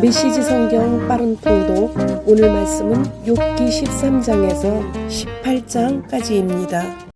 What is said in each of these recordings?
메시지 성경 빠른 통독. 오늘 말씀은 욥기 13장에서 18장까지입니다.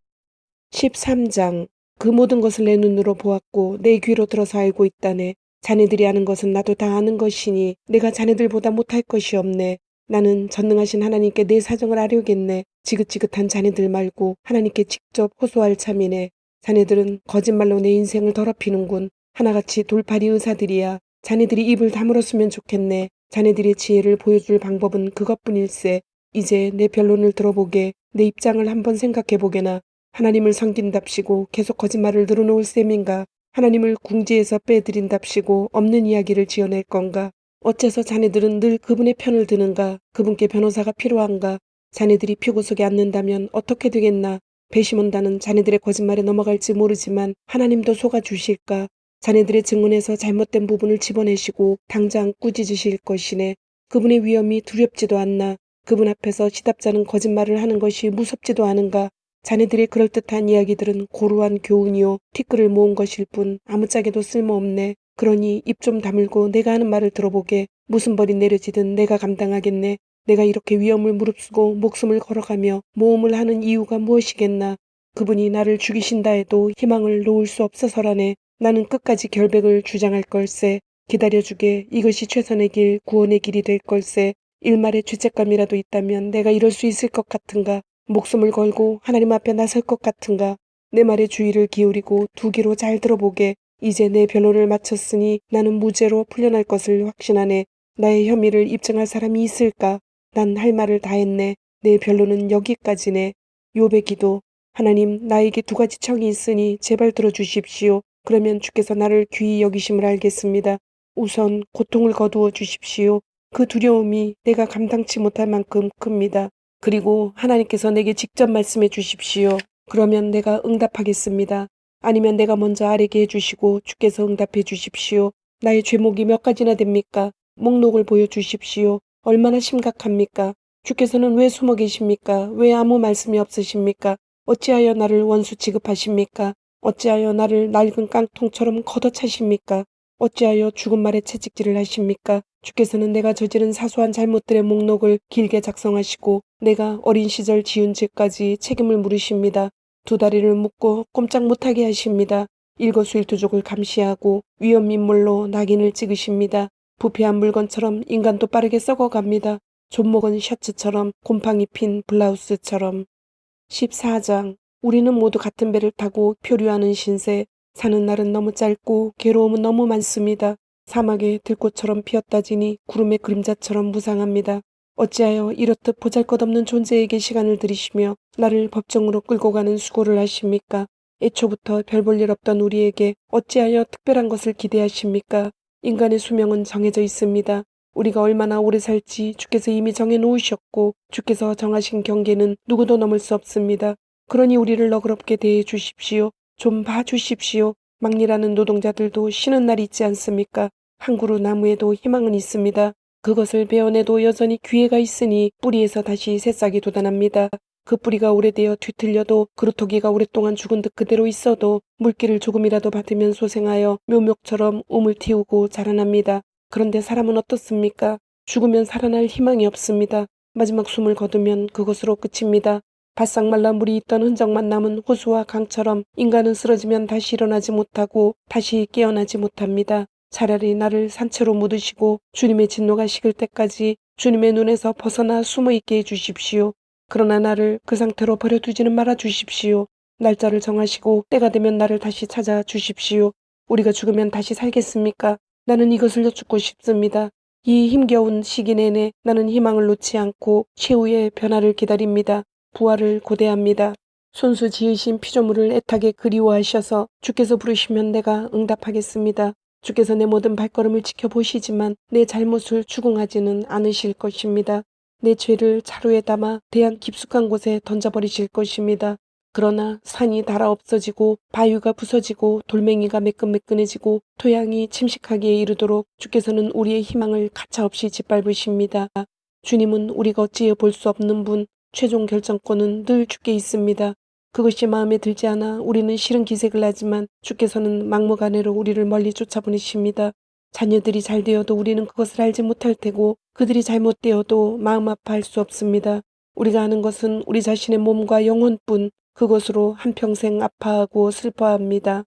13장. 그 모든 것을 내 눈으로 보았고 내 귀로 들어서 알고 있다네. 자네들이 아는 것은 나도 다 아는 것이니 내가 자네들보다 못할 것이 없네. 나는 전능하신 하나님께 내 사정을 아려겠네. 지긋지긋한 자네들 말고 하나님께 직접 호소할 참이네. 자네들은 거짓말로 내 인생을 더럽히는군. 하나같이 돌팔이 의사들이야. 자네들이 입을 다물었으면 좋겠네. 자네들의 지혜를 보여줄 방법은 그것뿐일세. 이제 내 변론을 들어보게. 내 입장을 한번 생각해보게나. 하나님을 섬긴답시고 계속 거짓말을 늘어놓을 셈인가. 하나님을 궁지에서 빼드린답시고 없는 이야기를 지어낼 건가. 어째서 자네들은 늘 그분의 편을 드는가. 그분께 변호사가 필요한가. 자네들이 표고석에 앉는다면 어떻게 되겠나. 배심원단은 자네들의 거짓말에 넘어갈지 모르지만 하나님도 속아주실까. 자네들의 증언에서 잘못된 부분을 집어내시고 당장 꾸짖으실 것이네. 그분의 위엄이 두렵지도 않나. 그분 앞에서 시답자는 거짓말을 하는 것이 무섭지도 않은가. 자네들의 그럴듯한 이야기들은 고루한 교훈이요 티끌을 모은 것일 뿐 아무짝에도 쓸모없네. 그러니 입 좀 다물고 내가 하는 말을 들어보게. 무슨 벌이 내려지든 내가 감당하겠네. 내가 이렇게 위엄을 무릅쓰고 목숨을 걸어가며 모험을 하는 이유가 무엇이겠나. 그분이 나를 죽이신다 해도 희망을 놓을 수 없어서라네. 나는 끝까지 결백을 주장할 걸세. 기다려주게. 이것이 최선의 길, 구원의 길이 될 걸세. 일말의 죄책감이라도 있다면 내가 이럴 수 있을 것 같은가. 목숨을 걸고 하나님 앞에 나설 것 같은가. 내 말에 주의를 기울이고 두 귀로 잘 들어보게. 이제 내 변호를 마쳤으니 나는 무죄로 풀려날 것을 확신하네. 나의 혐의를 입증할 사람이 있을까. 난 할 말을 다 했네. 내 변론은 여기까지네. 욥의 기도. 하나님, 나에게 두 가지 청이 있으니 제발 들어주십시오. 그러면 주께서 나를 귀히 여기심을 알겠습니다. 우선 고통을 거두어 주십시오. 그 두려움이 내가 감당치 못할 만큼 큽니다. 그리고 하나님께서 내게 직접 말씀해 주십시오. 그러면 내가 응답하겠습니다. 아니면 내가 먼저 아뢰게 해주시고 주께서 응답해 주십시오. 나의 죄목이 몇 가지나 됩니까? 목록을 보여주십시오. 얼마나 심각합니까? 주께서는 왜 숨어 계십니까? 왜 아무 말씀이 없으십니까? 어찌하여 나를 원수 취급하십니까? 어찌하여 나를 낡은 깡통처럼 걷어차십니까? 어찌하여 죽은 말에 채찍질을 하십니까? 주께서는 내가 저지른 사소한 잘못들의 목록을 길게 작성하시고 내가 어린 시절 지은 죄까지 책임을 물으십니다. 두 다리를 묶고 꼼짝 못하게 하십니다. 일거수일투족을 감시하고 위험인물로 낙인을 찍으십니다. 부패한 물건처럼 인간도 빠르게 썩어갑니다. 존먹은 셔츠처럼 곰팡이 핀 블라우스처럼. 14장. 우리는 모두 같은 배를 타고 표류하는 신세. 사는 날은 너무 짧고 괴로움은 너무 많습니다. 사막에 들꽃처럼 피었다지니 구름의 그림자처럼 무상합니다. 어찌하여 이렇듯 보잘것없는 존재에게 시간을 들이시며 나를 법정으로 끌고 가는 수고를 하십니까? 애초부터 별 볼 일 없던 우리에게 어찌하여 특별한 것을 기대하십니까? 인간의 수명은 정해져 있습니다. 우리가 얼마나 오래 살지 주께서 이미 정해놓으셨고 주께서 정하신 경계는 누구도 넘을 수 없습니다. 그러니 우리를 너그럽게 대해 주십시오. 좀 봐주십시오. 막일하는 노동자들도 쉬는 날이 있지 않습니까? 한 그루 나무에도 희망은 있습니다. 그것을 베어내도 여전히 기회가 있으니 뿌리에서 다시 새싹이 돋아납니다. 그 뿌리가 오래되어 뒤틀려도 그루터기가 오랫동안 죽은 듯 그대로 있어도 물기를 조금이라도 받으면 소생하여 묘목처럼 우물 틔우고 자라납니다. 그런데 사람은 어떻습니까? 죽으면 살아날 희망이 없습니다. 마지막 숨을 거두면 그것으로 끝입니다. 바싹 말라 물이 있던 흔적만 남은 호수와 강처럼 인간은 쓰러지면 다시 일어나지 못하고 다시 깨어나지 못합니다. 차라리 나를 산채로 묻으시고 주님의 진노가 식을 때까지 주님의 눈에서 벗어나 숨어있게 해주십시오. 그러나 나를 그 상태로 버려두지는 말아 주십시오. 날짜를 정하시고 때가 되면 나를 다시 찾아 주십시오. 우리가 죽으면 다시 살겠습니까? 나는 이것을 여쭙고 싶습니다. 이 힘겨운 시기 내내 나는 희망을 놓지 않고 최후의 변화를 기다립니다. 부활을 고대합니다. 손수 지으신 피조물을 애타게 그리워하셔서 주께서 부르시면 내가 응답하겠습니다. 주께서 내 모든 발걸음을 지켜보시지만 내 잘못을 추궁하지는 않으실 것입니다. 내 죄를 자루에 담아 대양 깊숙한 곳에 던져버리실 것입니다. 그러나 산이 닳아 없어지고 바위가 부서지고 돌멩이가 매끈매끈해지고 토양이 침식하기에 이르도록 주께서는 우리의 희망을 가차없이 짓밟으십니다. 주님은 우리가 어찌해 볼 수 없는 분, 최종 결정권은 늘 주께 있습니다. 그것이 마음에 들지 않아 우리는 싫은 기색을 하지만 주께서는 막무가내로 우리를 멀리 쫓아보내십니다. 자녀들이 잘 되어도 우리는 그것을 알지 못할 테고 그들이 잘못되어도 마음 아파할 수 없습니다. 우리가 아는 것은 우리 자신의 몸과 영혼뿐 그것으로 한평생 아파하고 슬퍼합니다.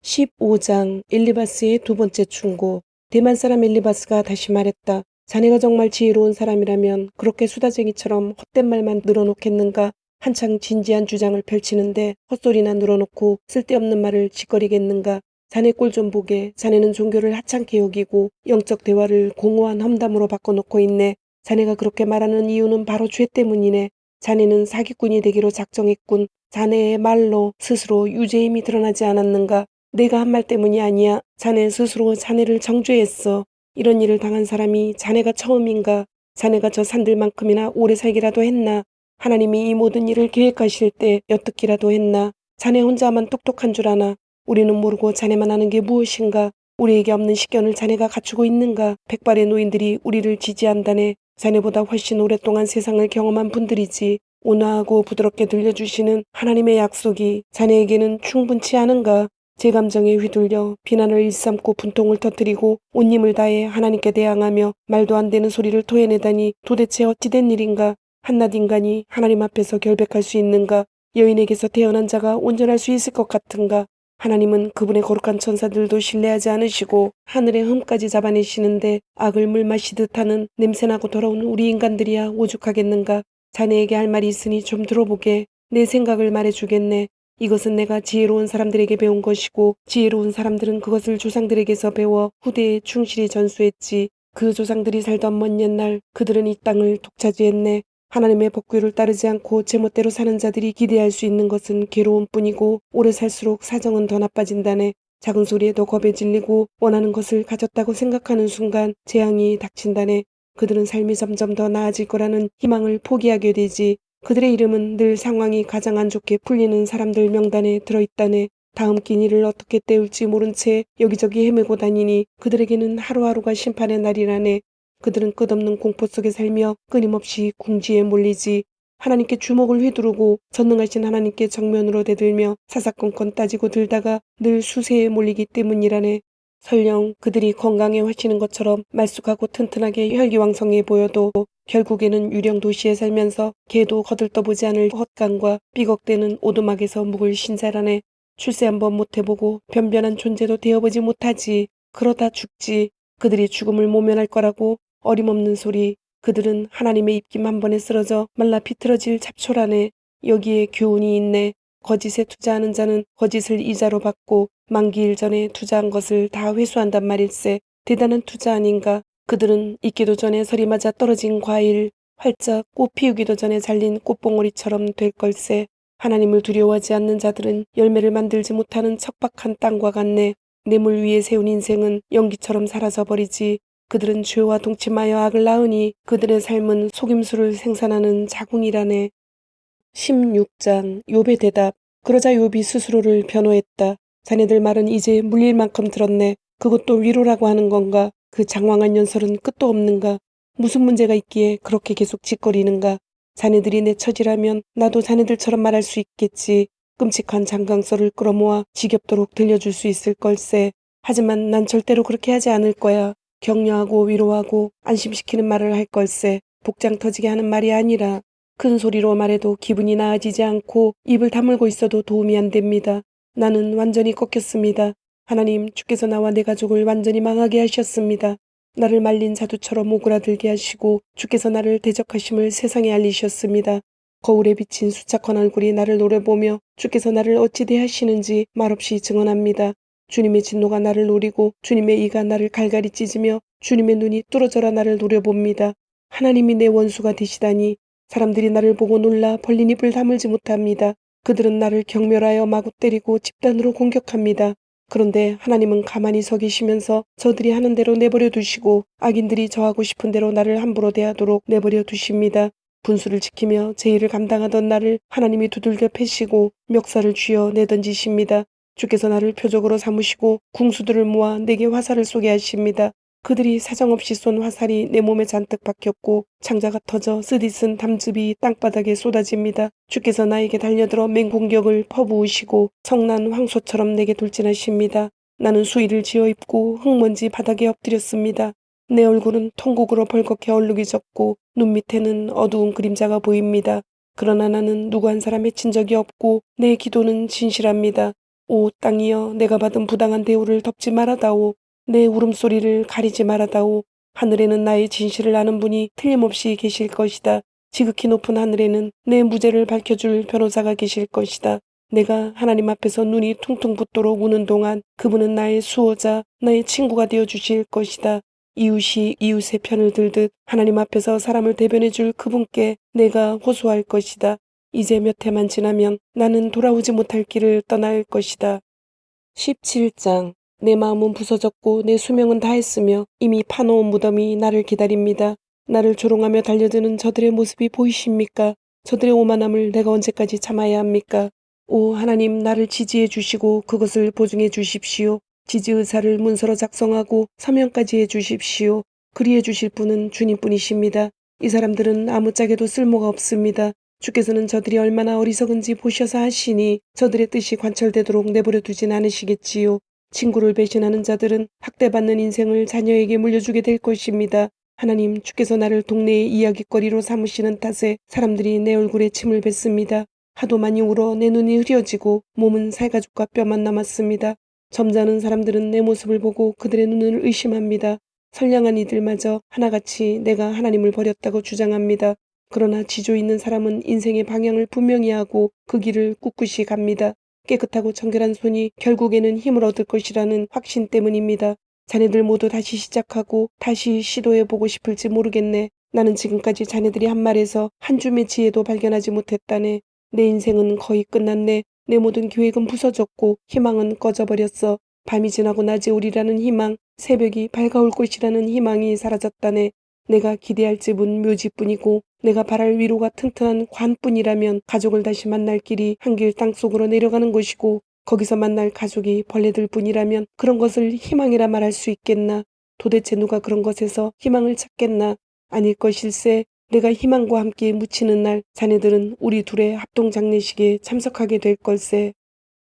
15장 엘리바스의 두 번째 충고. 대만 사람 엘리바스가 다시 말했다. 자네가 정말 지혜로운 사람이라면 그렇게 수다쟁이처럼 헛된 말만 늘어놓겠는가? 한창 진지한 주장을 펼치는데 헛소리나 늘어놓고 쓸데없는 말을 짓거리겠는가? 자네 꼴 좀 보게. 자네는 종교를 하찮게 여기고 영적 대화를 공허한 험담으로 바꿔놓고 있네. 자네가 그렇게 말하는 이유는 바로 죄 때문이네. 자네는 사기꾼이 되기로 작정했군. 자네의 말로 스스로 유죄임이 드러나지 않았는가? 내가 한 말 때문이 아니야. 자네 스스로 자네를 정죄했어. 이런 일을 당한 사람이 자네가 처음인가? 자네가 저 산들만큼이나 오래 살기라도 했나? 하나님이 이 모든 일을 계획하실 때 엿듣기라도 했나? 자네 혼자만 똑똑한 줄 아나? 우리는 모르고 자네만 아는 게 무엇인가? 우리에게 없는 식견을 자네가 갖추고 있는가? 백발의 노인들이 우리를 지지한다네. 자네보다 훨씬 오랫동안 세상을 경험한 분들이지. 온화하고 부드럽게 들려주시는 하나님의 약속이 자네에게는 충분치 않은가? 제 감정에 휘둘려 비난을 일삼고 분통을 터뜨리고 온 힘을 다해 하나님께 대항하며 말도 안 되는 소리를 토해내다니 도대체 어찌된 일인가? 한낱 인간이 하나님 앞에서 결백할 수 있는가? 여인에게서 태어난 자가 온전할 수 있을 것 같은가? 하나님은 그분의 거룩한 천사들도 신뢰하지 않으시고 하늘의 흠까지 잡아내시는데 악을 물 마시듯 하는 냄새나고 더러운 우리 인간들이야 오죽하겠는가? 자네에게 할 말이 있으니 좀 들어보게. 내 생각을 말해주겠네. 이것은 내가 지혜로운 사람들에게 배운 것이고 지혜로운 사람들은 그것을 조상들에게서 배워 후대에 충실히 전수했지. 그 조상들이 살던 먼 옛날 그들은 이 땅을 독차지했네. 하나님의 법규를 따르지 않고 제멋대로 사는 자들이 기대할 수 있는 것은 괴로움 뿐이고 오래 살수록 사정은 더 나빠진다네. 작은 소리에도 겁에 질리고 원하는 것을 가졌다고 생각하는 순간 재앙이 닥친다네. 그들은 삶이 점점 더 나아질 거라는 희망을 포기하게 되지. 그들의 이름은 늘 상황이 가장 안 좋게 풀리는 사람들 명단에 들어있다네. 다음 끼니를 어떻게 때울지 모른 채 여기저기 헤매고 다니니 그들에게는 하루하루가 심판의 날이라네. 그들은 끝없는 공포 속에 살며 끊임없이 궁지에 몰리지. 하나님께 주먹을 휘두르고 전능하신 하나님께 정면으로 대들며 사사건건 따지고 들다가 늘 수세에 몰리기 때문이라네. 설령 그들이 건강에 화시는 것처럼 말쑥하고 튼튼하게 혈기왕성해 보여도 결국에는 유령 도시에 살면서 개도 거들떠보지 않을 헛간과 삐걱대는 오두막에서 묵을 신자라네. 출세 한번 못해보고 변변한 존재도 되어보지 못하지. 그러다 죽지. 그들이 죽음을 모면할 거라고 어림없는 소리. 그들은 하나님의 입김 한 번에 쓰러져 말라 비틀어질 잡초라네. 여기에 교훈이 있네. 거짓에 투자하는 자는 거짓을 이자로 받고 만기일 전에 투자한 것을 다 회수한단 말일세. 대단한 투자 아닌가. 그들은 익기도 전에 설이 맞아 떨어진 과일, 활짝 꽃 피우기도 전에 잘린 꽃봉오리처럼 될 걸세. 하나님을 두려워하지 않는 자들은 열매를 만들지 못하는 척박한 땅과 같네. 뇌물 위에 세운 인생은 연기처럼 사라져버리지. 그들은 죄와 동침하여 악을 낳으니 그들의 삶은 속임수를 생산하는 자궁이라네. 16장 욥의 대답. 그러자 욥이 스스로를 변호했다. 자네들 말은 이제 물릴 만큼 들었네. 그것도 위로라고 하는 건가? 그 장황한 연설은 끝도 없는가? 무슨 문제가 있기에 그렇게 계속 짓거리는가? 자네들이 내 처지라면 나도 자네들처럼 말할 수 있겠지. 끔찍한 장강설을 끌어모아 지겹도록 들려줄 수 있을 걸세. 하지만 난 절대로 그렇게 하지 않을 거야. 격려하고 위로하고 안심시키는 말을 할 걸세. 복장 터지게 하는 말이 아니라. 큰 소리로 말해도 기분이 나아지지 않고 입을 다물고 있어도 도움이 안 됩니다. 나는 완전히 꺾였습니다. 하나님, 주께서 나와 내 가족을 완전히 망하게 하셨습니다. 나를 말린 자두처럼 오그라들게 하시고 주께서 나를 대적하심을 세상에 알리셨습니다. 거울에 비친 수척한 얼굴이 나를 노려보며 주께서 나를 어찌 대하시는지 말없이 증언합니다. 주님의 진노가 나를 노리고 주님의 이가 나를 갈갈이 찢으며 주님의 눈이 뚫어져라 나를 노려봅니다. 하나님이 내 원수가 되시다니. 사람들이 나를 보고 놀라 벌린 입을 다물지 못합니다. 그들은 나를 경멸하여 마구 때리고 집단으로 공격합니다. 그런데 하나님은 가만히 서 계시면서 저들이 하는 대로 내버려 두시고 악인들이 저하고 싶은 대로 나를 함부로 대하도록 내버려 두십니다. 분수를 지키며 제 일을 감당하던 나를 하나님이 두들겨 패시고 멱살을 쥐어 내던지십니다. 주께서 나를 표적으로 삼으시고 궁수들을 모아 내게 화살을 쏘게 하십니다. 그들이 사정없이 쏜 화살이 내 몸에 잔뜩 박혔고 창자가 터져 쓰디쓴 담즙이 땅바닥에 쏟아집니다. 주께서 나에게 달려들어 맹공격을 퍼부으시고 성난 황소처럼 내게 돌진하십니다. 나는 수의를 지어 입고 흙먼지 바닥에 엎드렸습니다. 내 얼굴은 통곡으로 벌겋게 얼룩이 졌고 눈 밑에는 어두운 그림자가 보입니다. 그러나 나는 누구 한 사람 해친 적이 없고 내 기도는 진실합니다. 오 땅이여, 내가 받은 부당한 대우를 덮지 말아다오. 내 울음소리를 가리지 말아다오. 하늘에는 나의 진실을 아는 분이 틀림없이 계실 것이다. 지극히 높은 하늘에는 내 무죄를 밝혀줄 변호사가 계실 것이다. 내가 하나님 앞에서 눈이 퉁퉁 붓도록 우는 동안 그분은 나의 수호자, 나의 친구가 되어 주실 것이다. 이웃이 이웃의 편을 들듯 하나님 앞에서 사람을 대변해 줄 그분께 내가 호소할 것이다. 이제 몇 해만 지나면 나는 돌아오지 못할 길을 떠날 것이다. 17장. 내 마음은 부서졌고 내 수명은 다했으며 이미 파놓은 무덤이 나를 기다립니다. 나를 조롱하며 달려드는 저들의 모습이 보이십니까? 저들의 오만함을 내가 언제까지 참아야 합니까? 오 하나님, 나를 지지해 주시고 그것을 보증해 주십시오. 지지 의사를 문서로 작성하고 서명까지 해 주십시오. 그리해 주실 분은 주님뿐이십니다. 이 사람들은 아무짝에도 쓸모가 없습니다. 주께서는 저들이 얼마나 어리석은지 보셔서 하시니 저들의 뜻이 관철되도록 내버려 두진 않으시겠지요. 친구를 배신하는 자들은 학대받는 인생을 자녀에게 물려주게 될 것입니다. 하나님, 주께서 나를 동네의 이야깃거리로 삼으시는 탓에 사람들이 내 얼굴에 침을 뱉습니다. 하도 많이 울어 내 눈이 흐려지고 몸은 살가죽과 뼈만 남았습니다. 점잖은 사람들은 내 모습을 보고 그들의 눈을 의심합니다. 선량한 이들마저 하나같이 내가 하나님을 버렸다고 주장합니다. 그러나 지조 있는 사람은 인생의 방향을 분명히 하고 그 길을 꿋꿋이 갑니다. 깨끗하고 청결한 손이 결국에는 힘을 얻을 것이라는 확신 때문입니다. 자네들 모두 다시 시작하고 다시 시도해보고 싶을지 모르겠네. 나는 지금까지 자네들이 한 말에서 한 줌의 지혜도 발견하지 못했다네. 내 인생은 거의 끝났네. 내 모든 계획은 부서졌고 희망은 꺼져버렸어. 밤이 지나고 낮이 오리라는 희망, 새벽이 밝아올 것이라는 희망이 사라졌다네. 내가 기대할 집은 묘지뿐이고 내가 바랄 위로가 튼튼한 관뿐이라면 가족을 다시 만날 길이 한길 땅속으로 내려가는 것이고 거기서 만날 가족이 벌레들 뿐이라면 그런 것을 희망이라 말할 수 있겠나. 도대체 누가 그런 것에서 희망을 찾겠나. 아닐 것일세. 내가 희망과 함께 묻히는 날 자네들은 우리 둘의 합동장례식에 참석하게 될 걸세.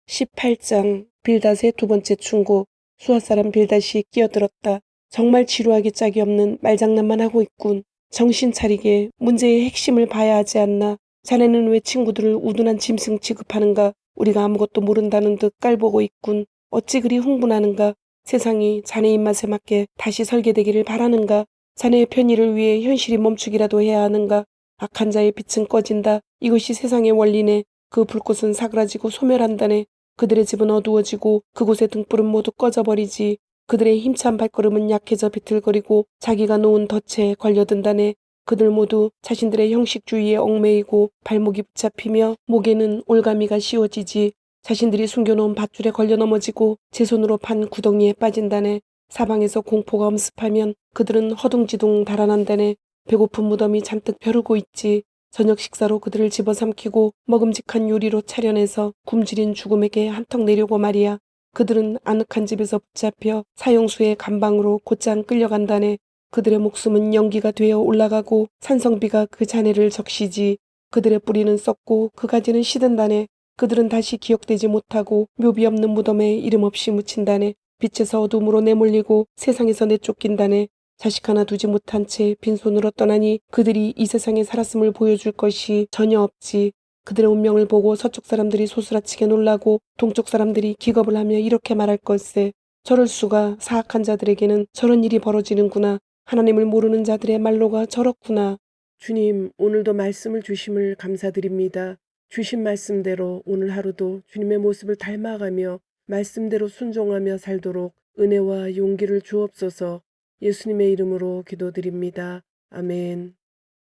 18장. 빌닷의 두 번째 충고. 수하사람 빌닷이 끼어들었다. 정말 지루하기 짝이 없는 말장난만 하고 있군. 정신 차리게 문제의 핵심을 봐야 하지 않나. 자네는 왜 친구들을 우둔한 짐승 취급하는가. 우리가 아무것도 모른다는 듯 깔보고 있군. 어찌 그리 흥분하는가. 세상이 자네 입맛에 맞게 다시 설계되기를 바라는가. 자네의 편의를 위해 현실이 멈추기라도 해야 하는가. 악한 자의 빛은 꺼진다. 이것이 세상의 원리네. 그 불꽃은 사그라지고 소멸한다네. 그들의 집은 어두워지고 그곳의 등불은 모두 꺼져버리지. 그들의 힘찬 발걸음은 약해져 비틀거리고 자기가 놓은 덫에 걸려든다네. 그들 모두 자신들의 형식주의에 얽매이고 발목이 붙잡히며 목에는 올가미가 씌워지지. 자신들이 숨겨놓은 밧줄에 걸려 넘어지고 제 손으로 판 구덩이에 빠진다네. 사방에서 공포가 엄습하면 그들은 허둥지둥 달아난다네. 배고픈 무덤이 잔뜩 벼르고 있지. 저녁 식사로 그들을 집어삼키고 먹음직한 요리로 차려내서 굶주린 죽음에게 한턱 내려고 말이야. 그들은 아늑한 집에서 붙잡혀 사형수의 감방으로 곧장 끌려간다네. 그들의 목숨은 연기가 되어 올라가고 산성비가 그 잔해를 적시지. 그들의 뿌리는 썩고 그 가지는 시든다네. 그들은 다시 기억되지 못하고 묘비 없는 무덤에 이름 없이 묻힌다네. 빛에서 어둠으로 내몰리고 세상에서 내쫓긴다네. 자식 하나 두지 못한 채 빈손으로 떠나니 그들이 이 세상에 살았음을 보여줄 것이 전혀 없지. 그들의 운명을 보고 서쪽 사람들이 소스라치게 놀라고 동쪽 사람들이 기겁을 하며 이렇게 말할 걸세. 저럴 수가. 사악한 자들에게는 저런 일이 벌어지는구나. 하나님을 모르는 자들의 말로가 저렇구나. 주님, 오늘도 말씀을 주심을 감사드립니다. 주신 말씀대로 오늘 하루도 주님의 모습을 닮아가며 말씀대로 순종하며 살도록 은혜와 용기를 주옵소서. 예수님의 이름으로 기도드립니다. 아멘.